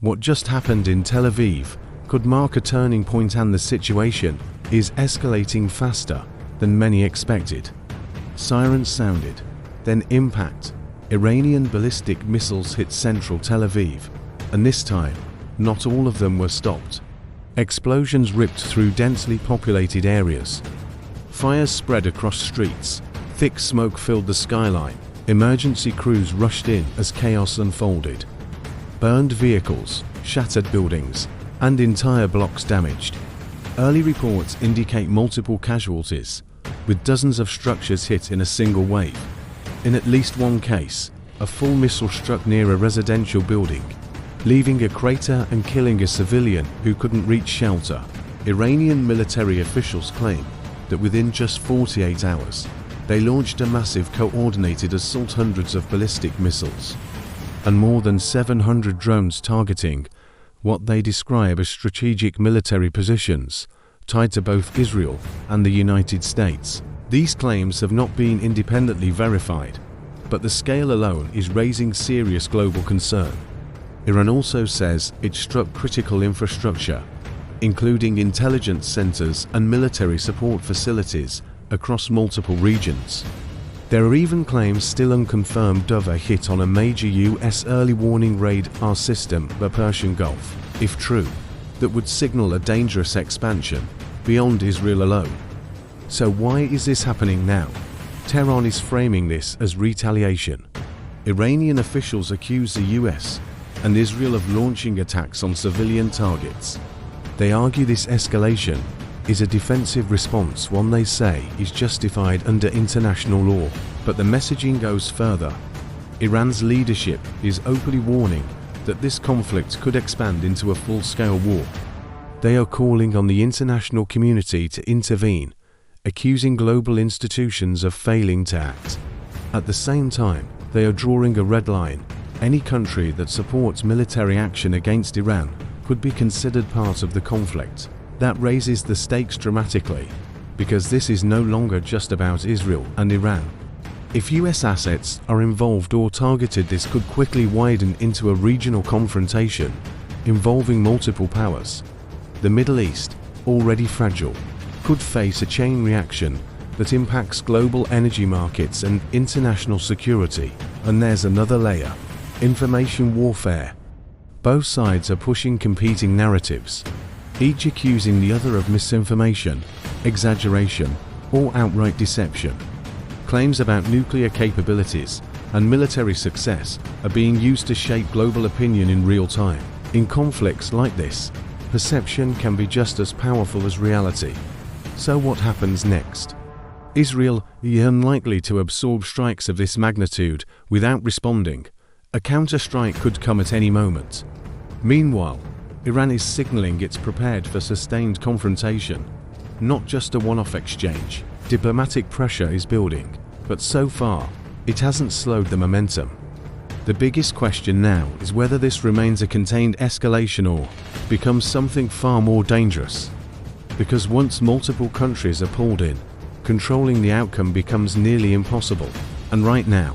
What just happened in Tel Aviv could mark a turning point, and the situation is escalating faster than many expected. Sirens sounded, then impact. Iranian ballistic missiles hit central Tel Aviv, and this time, not all of them were stopped. Explosions ripped through densely populated areas. Fires spread across streets. Thick smoke filled the skyline. Emergency crews rushed in as chaos unfolded. Burned vehicles, shattered buildings, and entire blocks damaged. Early reports indicate multiple casualties, with dozens of structures hit in a single wave. In at least one case, a full missile struck near a residential building, leaving a crater and killing a civilian who couldn't reach shelter. Iranian military officials claim that within just 48 hours, they launched a massive coordinated assault, hundreds of ballistic missiles, and more than 700 drones targeting what they describe as strategic military positions tied to both Israel and the United States. These claims have not been independently verified, but the scale alone is raising serious global concern. Iran also says it struck critical infrastructure, including intelligence centers and military support facilities across multiple regions. There are even claims, still unconfirmed, of a hit on a major U.S. early warning radar system, the Persian Gulf. If true, that would signal a dangerous expansion beyond Israel alone. So why is this happening now? Tehran is framing this as retaliation. Iranian officials accuse the US and Israel of launching attacks on civilian targets. They argue this escalation is a defensive response, one they say is justified under international law. But the messaging goes further. Iran's leadership is openly warning that this conflict could expand into a full-scale war. They are calling on the international community to intervene, accusing global institutions of failing to act. At the same time, they are drawing a red line. Any country that supports military action against Iran could be considered part of the conflict. That raises the stakes dramatically, because this is no longer just about Israel and Iran. If US assets are involved or targeted, this could quickly widen into a regional confrontation involving multiple powers. The Middle East, already fragile, could face a chain reaction that impacts global energy markets and international security. And there's another layer: information warfare. Both sides are pushing competing narratives, each accusing the other of misinformation, exaggeration, or outright deception. Claims about nuclear capabilities and military success are being used to shape global opinion in real time. In conflicts like this, perception can be just as powerful as reality. So what happens next? Israel is unlikely to absorb strikes of this magnitude without responding. A counter-strike could come at any moment. Meanwhile, Iran is signaling it's prepared for sustained confrontation, not just a one-off exchange. Diplomatic pressure is building, but so far, it hasn't slowed the momentum. The biggest question now is whether this remains a contained escalation or becomes something far more dangerous. Because once multiple countries are pulled in, controlling the outcome becomes nearly impossible. And right now,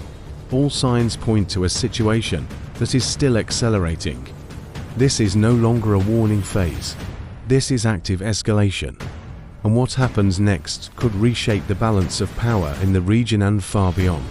all signs point to a situation that is still accelerating. This is no longer a warning phase. This is active escalation. And what happens next could reshape the balance of power in the region and far beyond.